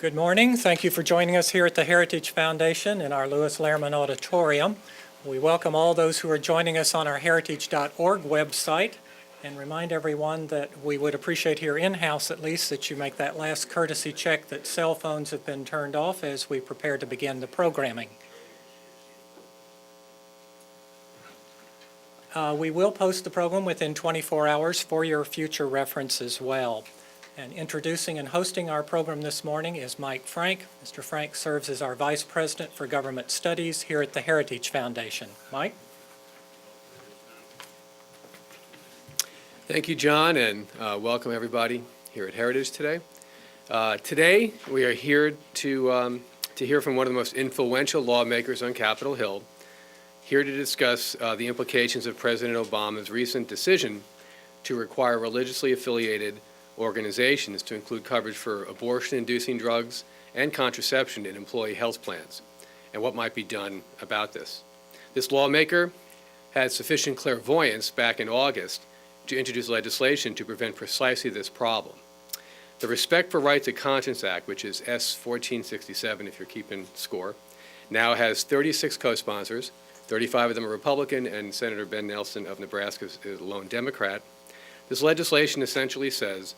Good morning. Thank you for joining us here at the Heritage Foundation in our Lewis Lehrman Auditorium. We welcome all those who are joining us on our heritage.org website and remind everyone that we would appreciate here in-house at least that you make that last courtesy check that cell phones have been turned off as we prepare to begin the programming. We will post the program within 24 hours for your future reference as well. And introducing and hosting our program this morning is Mike Frank. Mr. Frank serves as our Vice President for Government Studies here at the Heritage Foundation. Mike? Thank you, John, and welcome everybody here at Heritage today. Today we are here to hear from one of the most influential lawmakers on Capitol Hill, here to discuss the implications of President Obama's recent decision to require religiously affiliated organizations to include coverage for abortion-inducing drugs and contraception in employee health plans, and what might be done about this. This lawmaker had sufficient clairvoyance back in August to introduce legislation to prevent precisely this problem. The Respect for Right to Conscience Act, which is S 1467 if you're keeping score, now has 36 co-sponsors. 35 of them are Republican, and Senator Ben Nelson of Nebraska is a lone Democrat. This legislation essentially says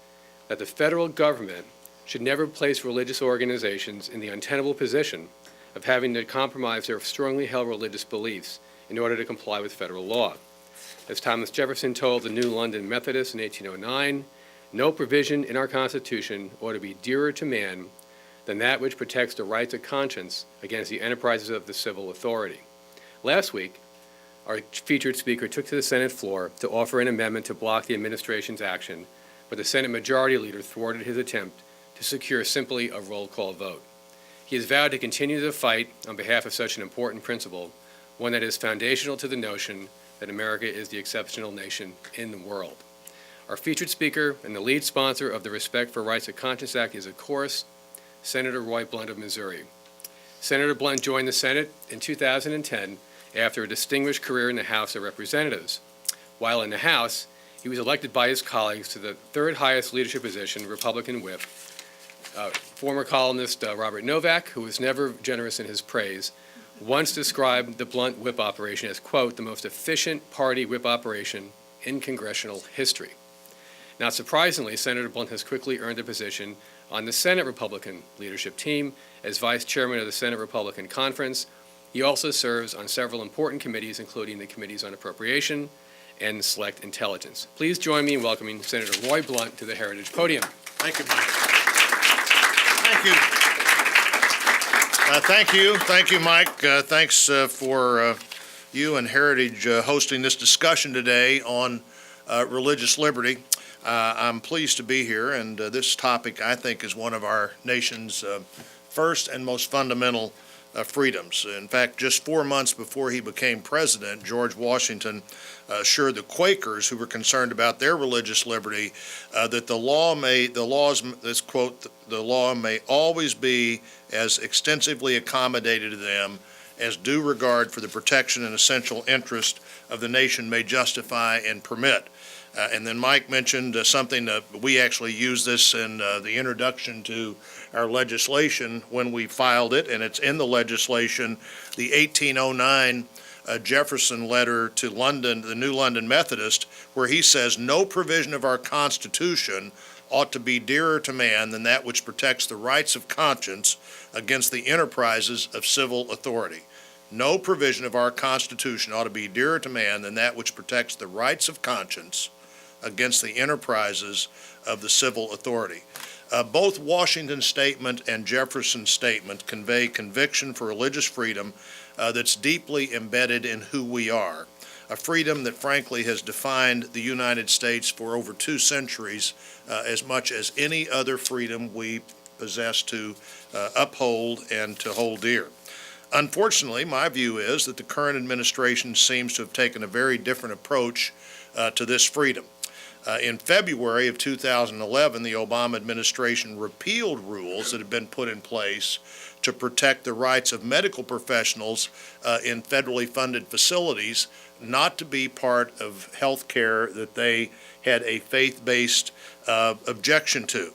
that the federal government should never place religious organizations in the untenable position of having to compromise their strongly held religious beliefs in order to comply with federal law. As Thomas Jefferson told the New London Methodists in 1809, no provision in our Constitution ought to be dearer to man than that which protects the right to conscience against the enterprises of the civil authority. Last week, our featured speaker took to the Senate floor to offer an amendment to block the administration's action, but the Senate Majority Leader thwarted his attempt to secure simply a roll call vote. He has vowed to continue the fight on behalf of such an important principle, one that is foundational to the notion that America is the exceptional nation in the world. Our featured speaker and the lead sponsor of the Respect for Rights to Conscience Act is, of course, Senator Roy Blunt of Missouri. Senator Blunt joined the Senate in 2010 after a distinguished career in the House of Representatives. While in the House, he was elected by his colleagues to the third highest leadership position, Republican whip. Former columnist Robert Novak, who was never generous in his praise, once described the Blunt whip operation as, quote, the most efficient party whip operation in congressional history. Not surprisingly, Senator Blunt has quickly earned a position on the Senate Republican leadership team as vice chairman of the Senate Republican Conference. He also serves on several important committees, including the Committees on Appropriation and Select Intelligence. Please join me in welcoming Senator Roy Blunt to the Heritage podium. Thank you, Mike. Thank you. Thank you, Mike. Thanks for you and Heritage hosting this discussion today on religious liberty. I'm pleased to be here, and this topic, I think, is one of our nation's first and most fundamental freedoms. In fact, just 4 months before he became president, George Washington assured the Quakers, who were concerned about their religious liberty, that the law may always be as extensively accommodated to them as due regard for the protection and essential interest of the nation may justify and permit. And then Mike mentioned something that we actually use this in the introduction to our legislation when we filed it, and it's in the legislation, the 1809 Jefferson letter to London, the New London Methodist, where he says, no provision of our Constitution ought to be dearer to man than that which protects the rights of conscience against the enterprises of civil authority. No provision of our Constitution ought to be dearer to man than that which protects the rights of conscience against the enterprises of the civil authority. Both Washington's statement and Jefferson's statement convey conviction for religious freedom that's deeply embedded in who we are, a freedom that frankly has defined the United States for over 2 centuries as much as any other freedom we possess to uphold and to hold dear. Unfortunately, my view is that the current administration seems to have taken a very different approach to this freedom. In February of 2011, the Obama administration repealed rules that had been put in place to protect the rights of medical professionals in federally funded facilities not to be part of health care that they had a faith-based objection to.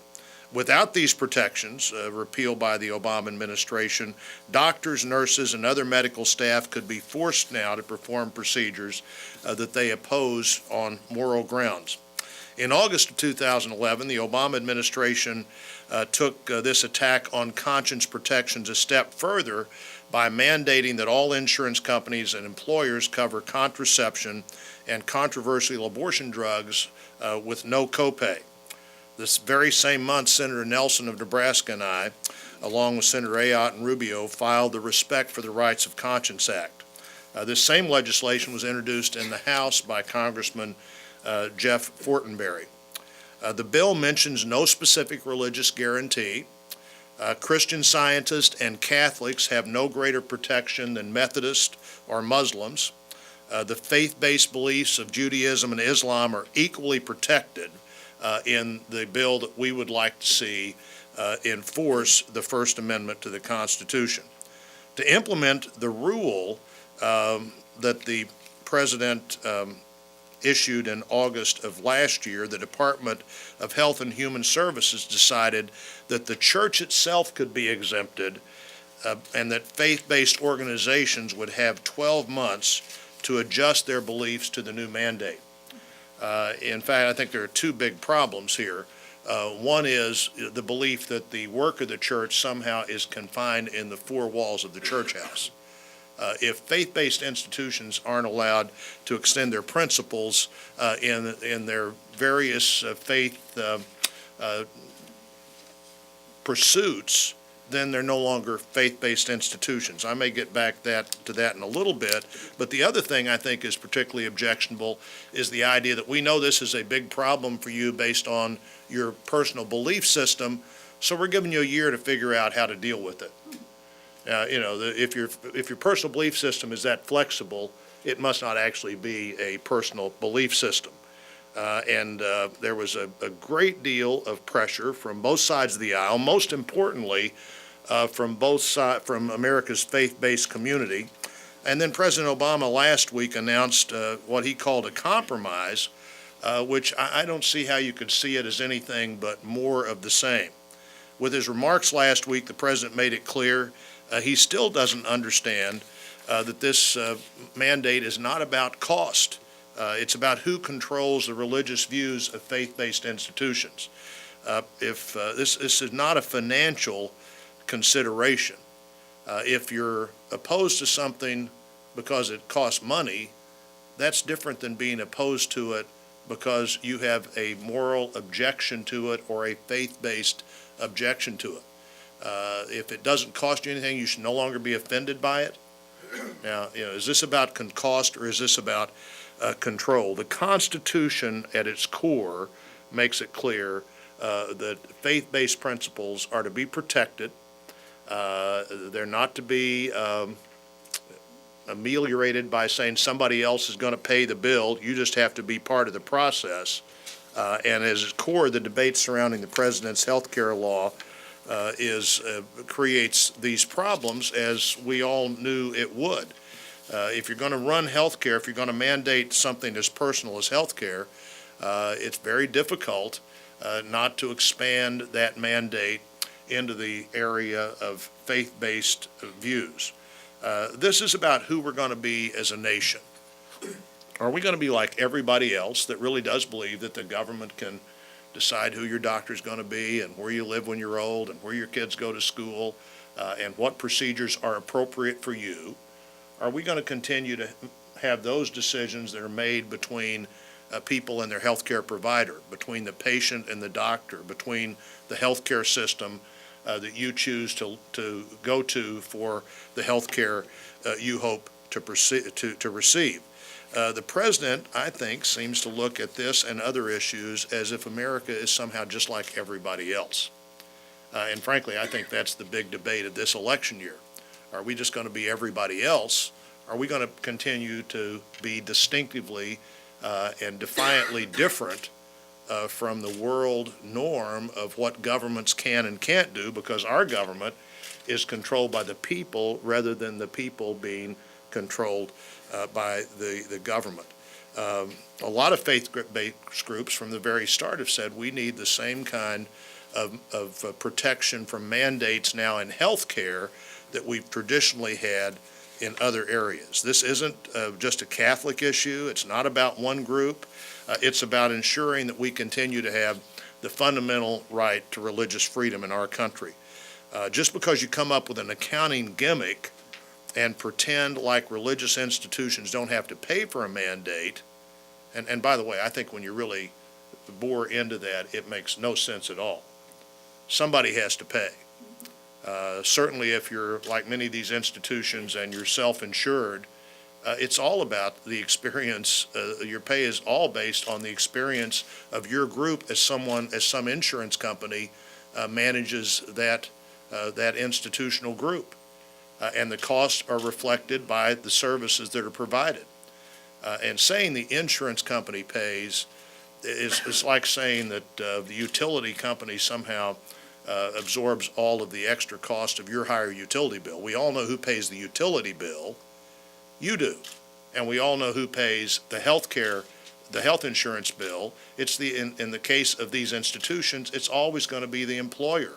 Without these protections, repealed by the Obama administration, doctors, nurses, and other medical staff could be forced now to perform procedures that they oppose on moral grounds. In August of 2011, the Obama administration took this attack on conscience protections a step further by mandating that all insurance companies and employers cover contraception and controversial abortion drugs with no copay. This very same month, Senator Nelson of Nebraska and I, along with Senator Ayotte and Rubio, filed the Respect for the Rights of Conscience Act. This same legislation was introduced in the House by Congressman Jeff Fortenberry. The bill mentions no specific religious guarantee. Christian Scientists and Catholics have no greater protection than Methodists or Muslims. The faith-based beliefs of Judaism and Islam are equally protected in the bill that we would like to see enforce the First Amendment to the Constitution. To implement the rule that the President issued in August of last year, the Department of Health and Human Services decided that the church itself could be exempted and that faith-based organizations would have 12 months to adjust their beliefs to the new mandate. In fact, I think there are two big problems here. One is the belief that the work of the church somehow is confined in the four walls of the church house. If faith-based institutions aren't allowed to extend their principles in their various faith pursuits, then they're no longer faith-based institutions. I may get back to that in a little bit, but the other thing I think is particularly objectionable is the idea that we know this is a big problem for you based on your personal belief system, so we're giving you a year to figure out how to deal with it. If your personal belief system is that flexible, it must not actually be a personal belief system. There was a great deal of pressure from both sides of the aisle, most importantly from America's faith-based community. And then President Obama last week announced what he called a compromise, which I don't see how you could see it as anything but more of the same. With his remarks last week, the President made it clear he still doesn't understand that this mandate is not about cost. It's about who controls the religious views of faith-based institutions. If this is not a financial consideration. If you're opposed to something because it costs money, that's different than being opposed to it because you have a moral objection to it or a faith-based objection to it. If it doesn't cost you anything, you should no longer be offended by it. Now, is this about cost or is this about control? The Constitution at its core makes it clear that faith-based principles are to be protected. They're not to be ameliorated by saying somebody else is going to pay the bill. You just have to be part of the process. And at its core, the debate surrounding the president's health care law creates these problems, as we all knew it would. If you're going to run health care, if you're going to mandate something as personal as health care, it's very difficult not to expand that mandate into the area of faith-based views. This is about who we're going to be as a nation. Are we going to be like everybody else that really does believe that the government can decide who your doctor is going to be and where you live when you're old and where your kids go to school and what procedures are appropriate for you? Are we going to continue to have those decisions that are made between people and their health care provider, between the patient and the doctor, between the health care system that you choose to go to for the health care you hope to receive? The president, I think, seems to look at this and other issues as if America is somehow just like everybody else. And frankly, I think that's the big debate of this election year. Are we just going to be everybody else? Are we going to continue to be distinctively and defiantly different from the world norm of what governments can and can't do, because our government is controlled by the people rather than the people being controlled by the government? A lot of faith-based groups from the very start have said we need the same kind of protection from mandates now in health care that we've traditionally had in other areas. This isn't just a Catholic issue. It's not about one group. It's about ensuring that we continue to have the fundamental right to religious freedom in our country. Just because you come up with an accounting gimmick and pretend like religious institutions don't have to pay for a mandate, and by the way, I think when you really bore into that, it makes no sense at all. Somebody has to pay. Certainly if you're like many of these institutions and you're self-insured, it's all about the experience. Your pay is all based on the experience of your group as some insurance company manages that institutional group. And the costs are reflected by the services that are provided. And saying the insurance company pays is like saying that the utility company somehow absorbs all of the extra cost of your higher utility bill. We all know who pays the utility bill. You do. And we all know who pays the health insurance bill. It's in the case of these institutions, it's always going to be the employer.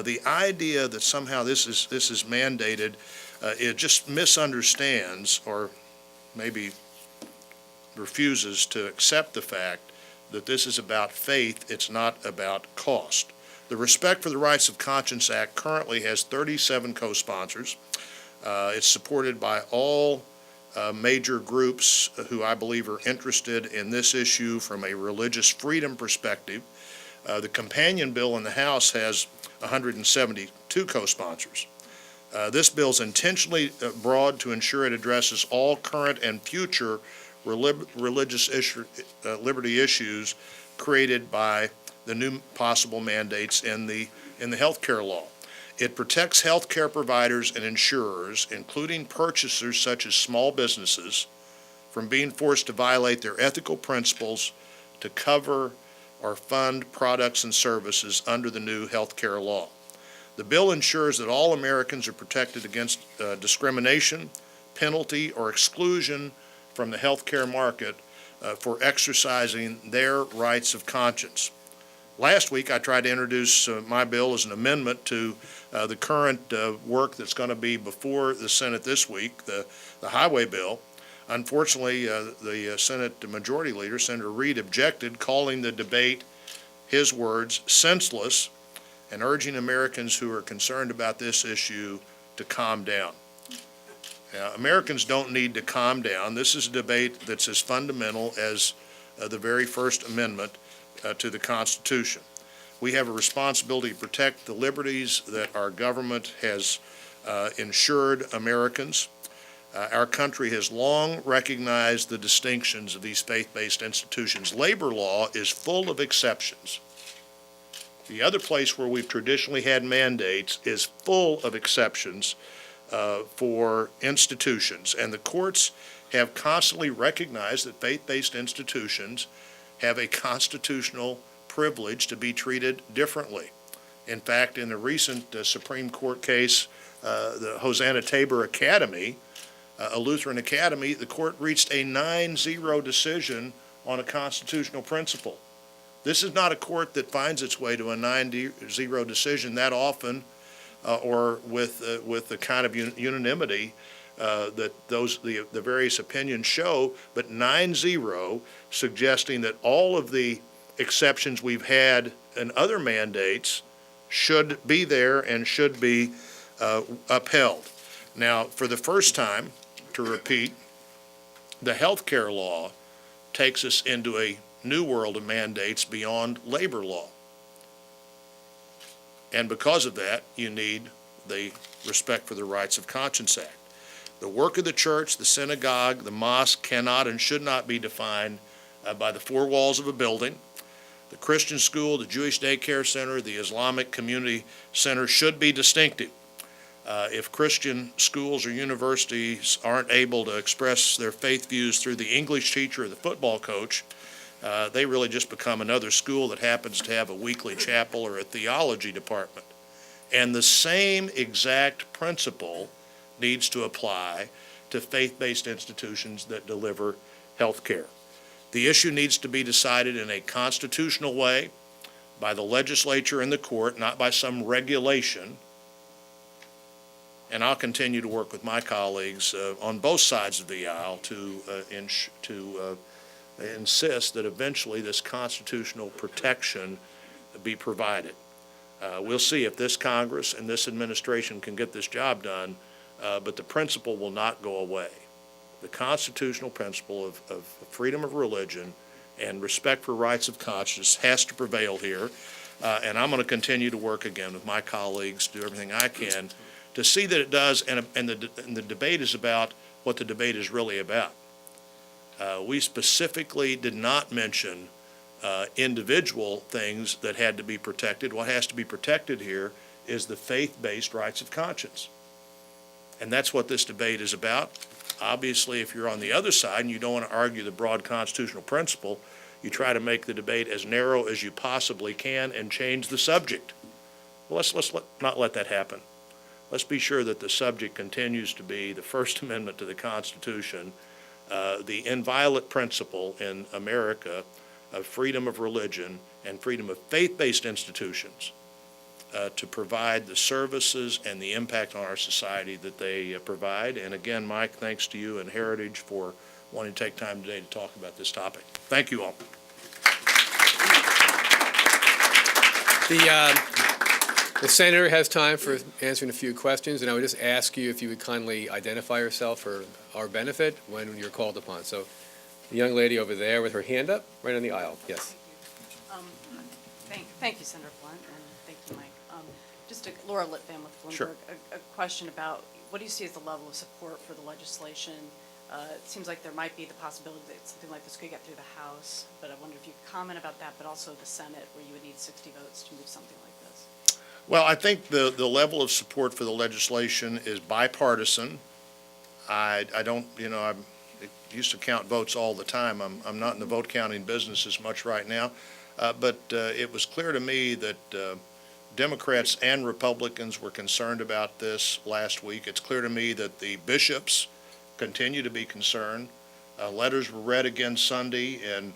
The idea that somehow this is mandated, it just misunderstands or maybe refuses to accept the fact that this is about faith, it's not about cost. The Respect for the Rights of Conscience Act currently has 37 co-sponsors. It's supported by all major groups who I believe are interested in this issue from a religious freedom perspective. The companion bill in the House has 172 co-sponsors. This bill is intentionally broad to ensure it addresses all current and future religious liberty issues created by the new possible mandates in the health care law. It protects health care providers and insurers, including purchasers such as small businesses, from being forced to violate their ethical principles to cover or fund products and services under the new health care law. The bill ensures that all Americans are protected against discrimination, penalty, or exclusion from the health care market for exercising their rights of conscience. Last week, I tried to introduce my bill as an amendment to the current work that's going to be before the Senate this week, the highway bill. Unfortunately, the Senate Majority Leader, Senator Reid, objected, calling the debate, his words, senseless, and urging Americans who are concerned about this issue to calm down. Americans don't need to calm down. This is a debate that's as fundamental as the very First Amendment to the Constitution. We have a responsibility to protect the liberties that our government has ensured Americans. Our country has long recognized the distinctions of these faith-based institutions. Labor law is full of exceptions. The other place where we've traditionally had mandates is full of exceptions for institutions, and the courts have constantly recognized that faith-based institutions have a constitutional privilege to be treated differently. In fact, in the recent Supreme Court case, the Hosanna Tabor Academy, a Lutheran academy, the court reached a 9-0 decision on a constitutional principle. This is not a court that finds its way to a 9-0 decision that often or with the kind of unanimity that the various opinions show, but 9-0 suggesting that all of the exceptions we've had in other mandates should be there and should be upheld. Now, for the first time, to repeat, the health care law takes us into a new world of mandates beyond labor law. And because of that, you need the Respect for the Rights of Conscience Act. The work of the church, the synagogue, the mosque cannot and should not be defined by the four walls of a building. The Christian school, the Jewish daycare center, the Islamic community center should be distinctive. If Christian schools or universities aren't able to express their faith views through the English teacher or the football coach, they really just become another school that happens to have a weekly chapel or a theology department. And the same exact principle needs to apply to faith-based institutions that deliver health care. The issue needs to be decided in a constitutional way by the legislature and the court, not by some regulation. And I'll continue to work with my colleagues on both sides of the aisle to insist that eventually this constitutional protection be provided. We'll see if this Congress and this administration can get this job done, but the principle will not go away. The constitutional principle of freedom of religion and respect for rights of conscience has to prevail here, and I'm going to continue to work again with my colleagues, do everything I can to see that it does, and the debate is about what the debate is really about. We specifically did not mention individual things that had to be protected. What has to be protected here is the faith-based rights of conscience. And that's what this debate is about. Obviously, if you're on the other side and you don't want to argue the broad constitutional principle, you try to make the debate as narrow as you possibly can and change the subject. Well, let's not let that happen. Let's be sure that the subject continues to be the First Amendment to the Constitution, the inviolate principle in America of freedom of religion and freedom of faith-based institutions to provide the services and the impact on our society that they provide. And again, Mike, thanks to you and Heritage for wanting to take time today to talk about this topic. Thank you all. The senator has time for answering a few questions, and I would just ask you if you would kindly identify yourself for our benefit when you're called upon. So the young lady over there with her hand up, right on the aisle. Yes. Thank you, Senator Blunt, and thank you, Mike. Laura Litvan with Bloomberg. Sure. A question about what do you see as the level of support for the legislation? It seems like there might be the possibility that something like this could get through the House, but I wonder if you could comment about that, but also the Senate, where you would need 60 votes to move something like this. Well, I think the level of support for the legislation is bipartisan. I don't, I used to count votes all the time. I'm not in the vote counting business as much right now, but it was clear to me that Democrats and Republicans were concerned about this last week. It's clear to me that the bishops continue to be concerned. Letters were read again Sunday in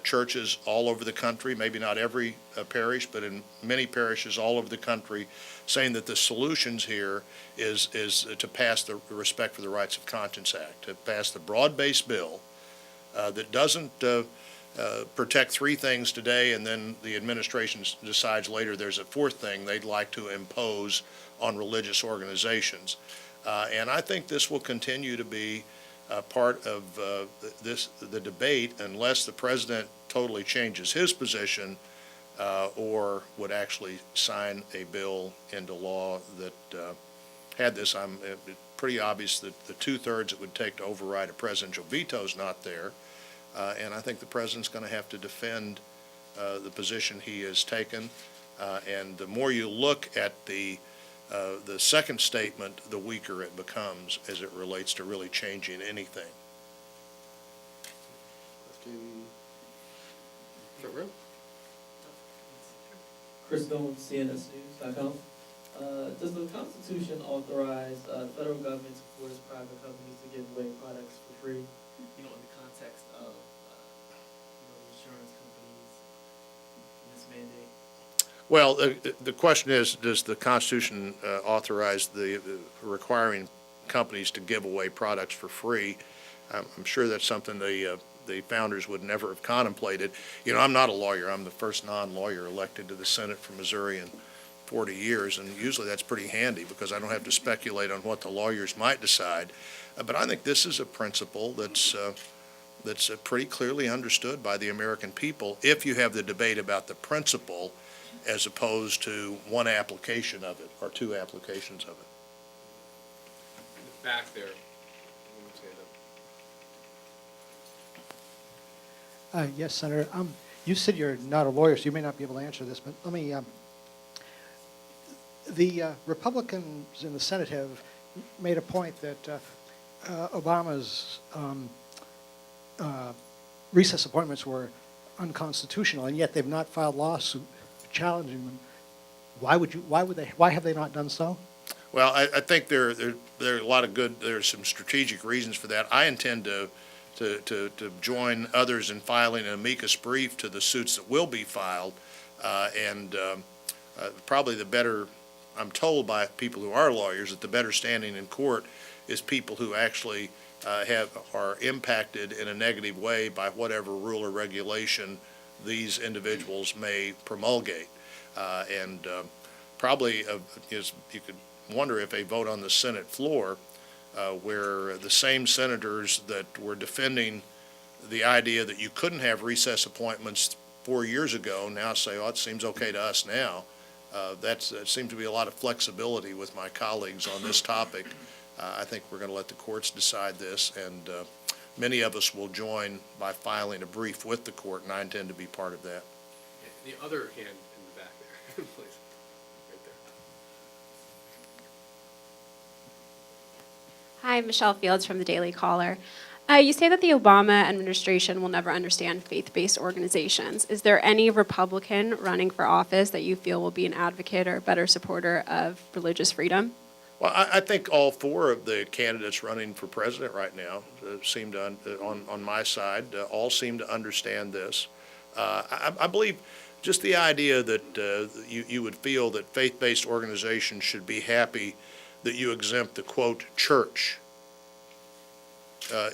churches all over the country, maybe not every parish, but in many parishes all over the country, saying that the solutions here is to pass the Respect for the Rights of Conscience Act, to pass the broad-based bill that doesn't protect three things today, and then the administration decides later there's a fourth thing they'd like to impose on religious organizations. And I think this will continue to be part of the debate unless the president totally changes his position or would actually sign a bill into law that had this. It's pretty obvious that the two-thirds it would take to override a presidential veto is not there. And I think the president's going to have to defend the position he has taken. And the more you look at the second statement, the weaker it becomes as it relates to really changing anything. Front row. Chris Gomes, CNSNews.com. Does the Constitution authorize the federal government to force private companies to give away products for free? In the context of insurance companies and this mandate. Well, the question is, does the Constitution authorize the requiring companies to give away products for free? I'm sure that's something the founders would never have contemplated. I'm not a lawyer. I'm the first non-lawyer elected to the Senate from Missouri in 40 years, and usually that's pretty handy because I don't have to speculate on what the lawyers might decide. But I think this is a principle that's pretty clearly understood by the American people if you have the debate about the principle as opposed to one application of it or two applications of it. Back there. Yes, Senator. You said you're not a lawyer, so you may not be able to answer this, but let me. The Republicans in the Senate have made a point that Obama's recess appointments were unconstitutional, and yet they've not filed lawsuit challenging them. Why have they not done so? Well, I think there are a lot of there's some strategic reasons for that. I intend to to join others in filing an amicus brief to the suits that will be filed. Probably the better, I'm told by people who are lawyers, that the better standing in court is people who actually are impacted in a negative way by whatever rule or regulation these individuals may promulgate. Probably you could wonder if a vote on the Senate floor where the same senators that were defending the idea that you couldn't have recess appointments 4 years ago now say, oh, it seems okay to us now. That seems to be a lot of flexibility with my colleagues on this topic. I think we're going to let the courts decide this, and many of us will join by filing a brief with the court, and I intend to be part of that. The other hand in the back there, please. Right there. Hi, Michelle Fields from the Daily Caller. You say that the Obama administration will never understand faith-based organizations. Is there any Republican running for office that you feel will be an advocate or a better supporter of religious freedom? Well, I think all four of the candidates running for president right now seem to, on my side, all seem to understand this. I believe just the idea that you would feel that faith-based organizations should be happy that you exempt the, quote, church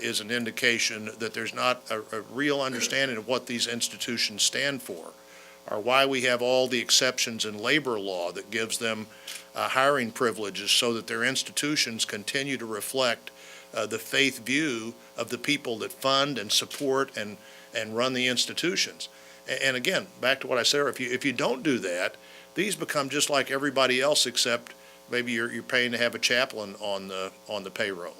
is an indication that there's not a real understanding of what these institutions stand for, or why we have all the exceptions in labor law that gives them hiring privileges so that their institutions continue to reflect the faith view of the people that fund and support and run the institutions. And again, back to what I said, if you don't do that, these become just like everybody else, except maybe you're paying to have a chaplain on the payroll.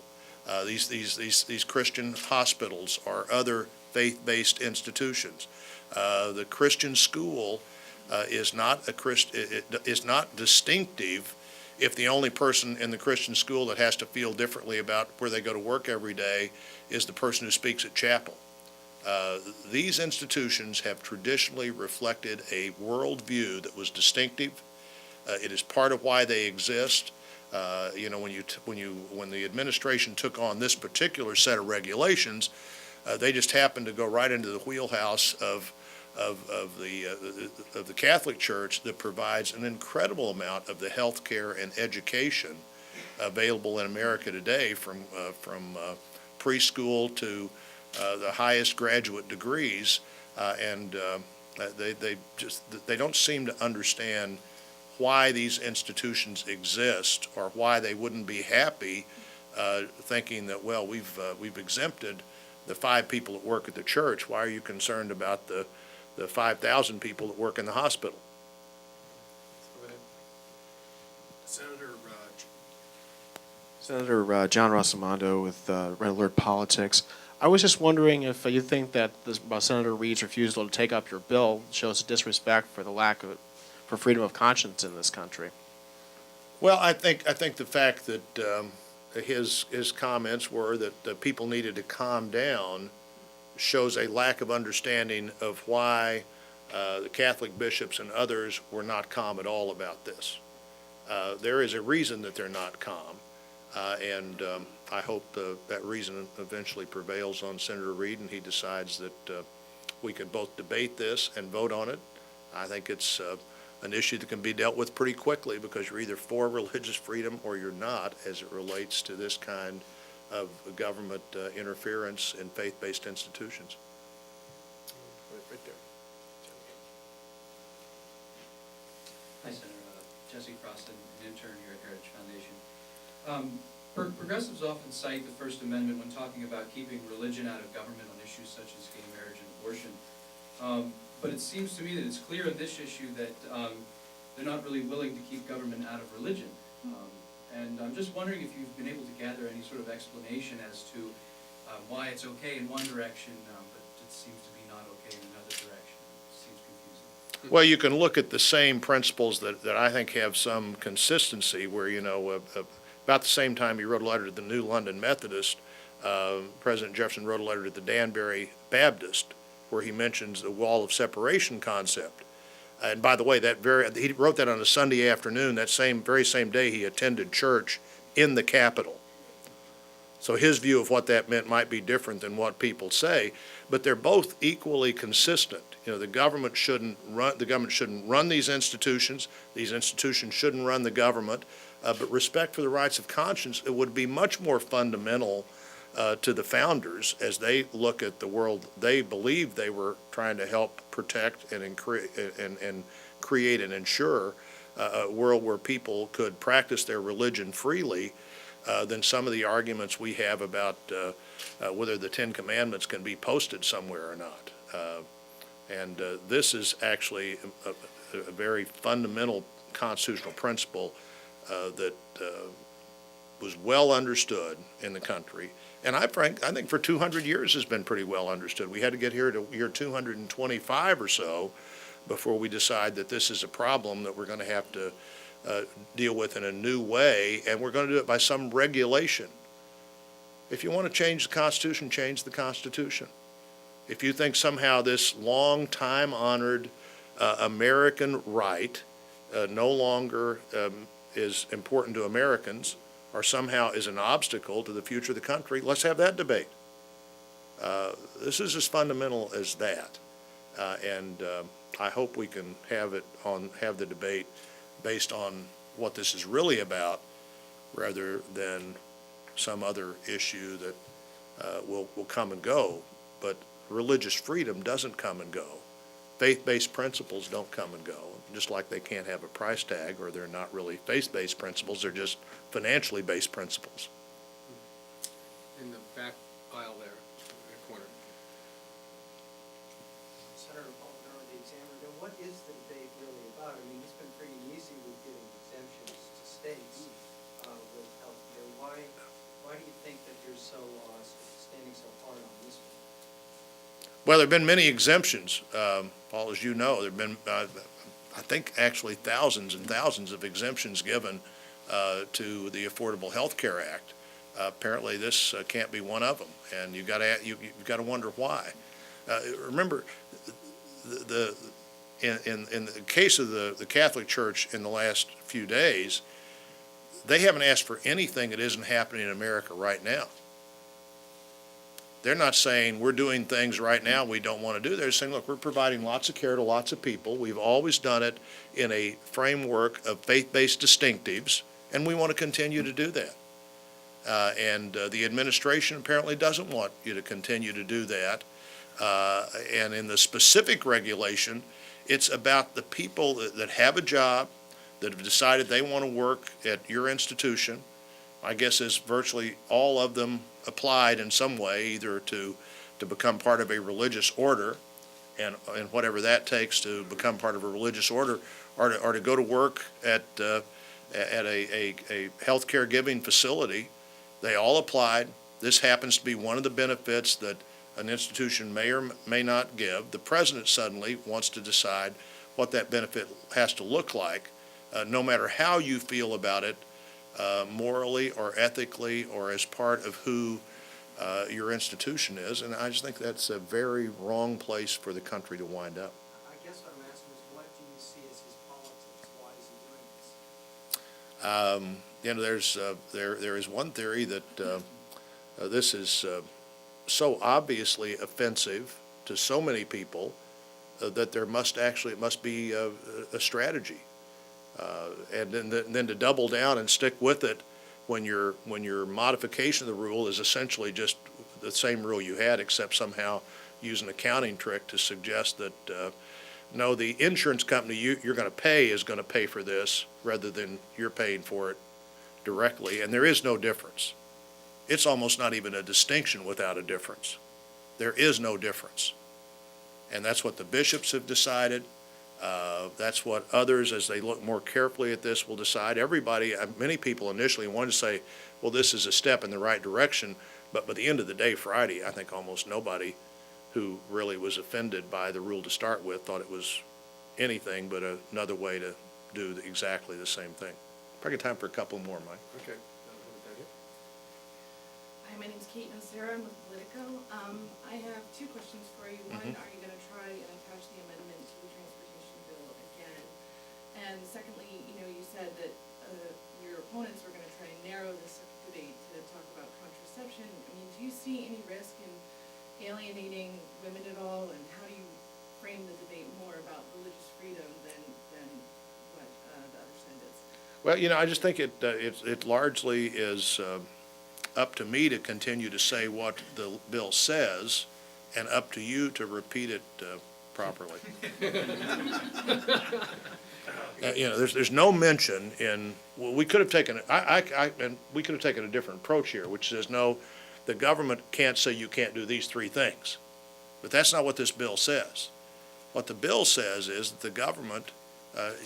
These Christian hospitals or other faith-based institutions. The Christian school is not distinctive if the only person in the Christian school that has to feel differently about where they go to work every day is the person who speaks at chapel. These institutions have traditionally reflected a worldview that was distinctive. It is part of why they exist. When the administration took on this particular set of regulations, they just happened to go right into the wheelhouse of the Catholic Church that provides an incredible amount of the health care and education available in America today, from preschool to the highest graduate degrees, and they don't seem to understand why these institutions exist, or why they wouldn't be happy thinking that, well, we've exempted the 5 people that work at the church. Why are you concerned about the 5,000 people that work in the hospital? Senator John Rossimondo with Red Alert Politics. I was just wondering if you think that Senator Reid's refusal to take up your bill shows disrespect for the lack of for freedom of conscience in this country. Well, I think the fact that his comments were that people needed to calm down shows a lack of understanding of why the Catholic bishops and others were not calm at all about this. There is a reason that they're not calm, and I hope that reason eventually prevails on Senator Reid, and he decides that we can both debate this and vote on it. I think it's an issue that can be dealt with pretty quickly, because you're either for religious freedom or you're not, as it relates to this kind of government interference in faith-based institutions. Right there. Hi, Senator. Jesse Croston, an intern here at Heritage Foundation. Progressives often cite the First Amendment when talking about keeping religion out of government on issues such as gay marriage and abortion. But it seems to me that it's clear in this issue that they're not really willing to keep government out of religion. And I'm just wondering if you've been able to gather any sort of explanation as to why it's okay in one direction, but it seems to be not okay in another direction. It seems confusing. Well, you can look at the same principles that I think have some consistency, where, about the same time he wrote a letter to the New London Methodist, President Jefferson wrote a letter to the Danbury Baptist, where he mentions the wall of separation concept. And by the way, he wrote that on a Sunday afternoon. That very same day, he attended church in the Capitol. So his view of what that meant might be different than what people say, but they're both equally consistent. You know, the government shouldn't run these institutions. These institutions shouldn't run the government. But respect for the rights of conscience, it would be much more fundamental to the founders as they look at the world they believe they were trying to help protect and create and ensure a world where people could practice their religion freely than some of the arguments we have about whether the Ten Commandments can be posted somewhere or not. This is actually a very fundamental constitutional principle that was well understood in the country. And I think for 200 years has been pretty well understood. We had to get here to year 225 or so before we decide that this is a problem that we're going to have to deal with in a new way, and we're going to do it by some regulation. If you want to change the Constitution, change the Constitution. If you think somehow this long time-honored American right no longer is important to Americans or somehow is an obstacle to the future of the country, let's have that debate. This is as fundamental as that. I hope we can have the debate based on what this is really about rather than some other issue that will come and go. But religious freedom doesn't come and go. Faith-based principles don't come and go, just like they can't have a price tag, or they're not really faith-based principles, they're just financially based principles. In the back aisle there, in the corner. Senator Paul Miller, the Examiner, what is the debate really about? I mean, he's been pretty easy with giving exemptions to states with health care. Why do you think that you're so standing so hard on this one? Well, there have been many exemptions, Paul, as you know. There have been, I think, actually thousands and thousands of exemptions given to the Affordable Health Care Act. Apparently, this can't be one of them, and you've got to wonder why. Remember, in the case of the Catholic Church in the last few days, they haven't asked for anything that isn't happening in America right now. They're not saying we're doing things right now we don't want to do. They're saying, look, we're providing lots of care to lots of people. We've always done it in a framework of faith-based distinctives, and we want to continue to do that. The administration apparently doesn't want you to continue to do that. And in the specific regulation, it's about the people that have a job, that have decided they want to work at your institution. I guess as virtually all of them applied in some way, either to become part of a religious order, and whatever that takes to become part of a religious order, or to go to work at a healthcare giving facility. They all applied. This happens to be one of the benefits that an institution may or may not give. The president suddenly wants to decide what that benefit has to look like, no matter how you feel about it, morally or ethically or as part of who your institution is. And I just think that's a very wrong place for the country to wind up. I guess what I'm asking is, what do you see as his politics? Why is he doing this? There is one theory that this is so obviously offensive to so many people that there must be a strategy. And then to double down and stick with it when your modification of the rule is essentially just the same rule you had, except somehow use an accounting trick to suggest that no, the insurance company you're going to pay is going to pay for this rather than you're paying for it directly, and there is no difference. It's almost not even a distinction without a difference. There is no difference. And that's what the bishops have decided. That's what others, as they look more carefully at this, will decide. Everybody, many people initially wanted to say, well, this is a step in the right direction, but by the end of the day, Friday, I think almost nobody who really was offended by the rule to start with thought it was anything but another way to do exactly the same thing. Probably time for a couple more, Mike. Okay. Hi, my name's Kate Nocera. I'm with Politico. I have two questions for you. One, are you going to try and attach the amendment to the transportation bill again? And secondly, you said that your opponents were going to try and narrow this debate to talk about contraception alienating women at all? And how do you frame the debate more about religious freedom than what the other side is? Well, I just think it largely is up to me to continue to say what the bill says, and up to you to repeat it properly. There's no mention in, well, we could have taken, we could have taken a different approach here, which says, no, the government can't say you can't do these three things. But that's not what this bill says. What the bill says is that the government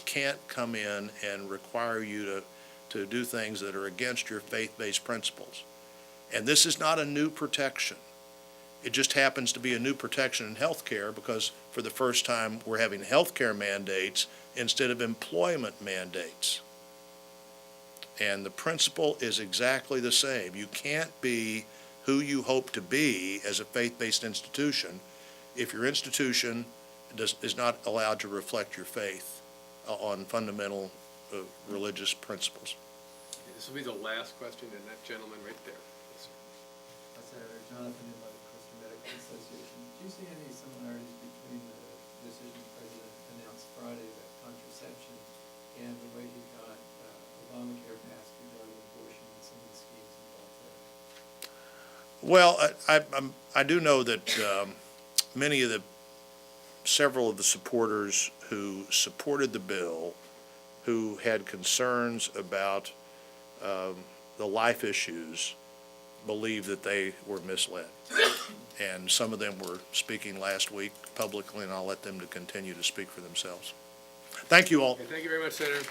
can't come in and require you to do things that are against your faith-based principles. And this is not a new protection. It just happens to be a new protection in health care because for the first time we're having health care mandates instead of employment mandates. And the principle is exactly the same. You can't be who you hope to be as a faith-based institution if your institution is not allowed to reflect your faith on fundamental religious principles. Okay, this will be the last question, and that gentleman right there. Yes, sir. Senator Jonathan by the Christian Medical Association. Do you see any similarities between the decision the President announced Friday that contraception and the way he got Obamacare passed regarding abortion and some of the schemes involved there? Well, I do know that several of the supporters who supported the bill, who had concerns about the life issues, believe that they were misled. And some of them were speaking last week publicly, and I'll let them to continue to speak for themselves. Thank you all. Okay, thank you very much, Senator.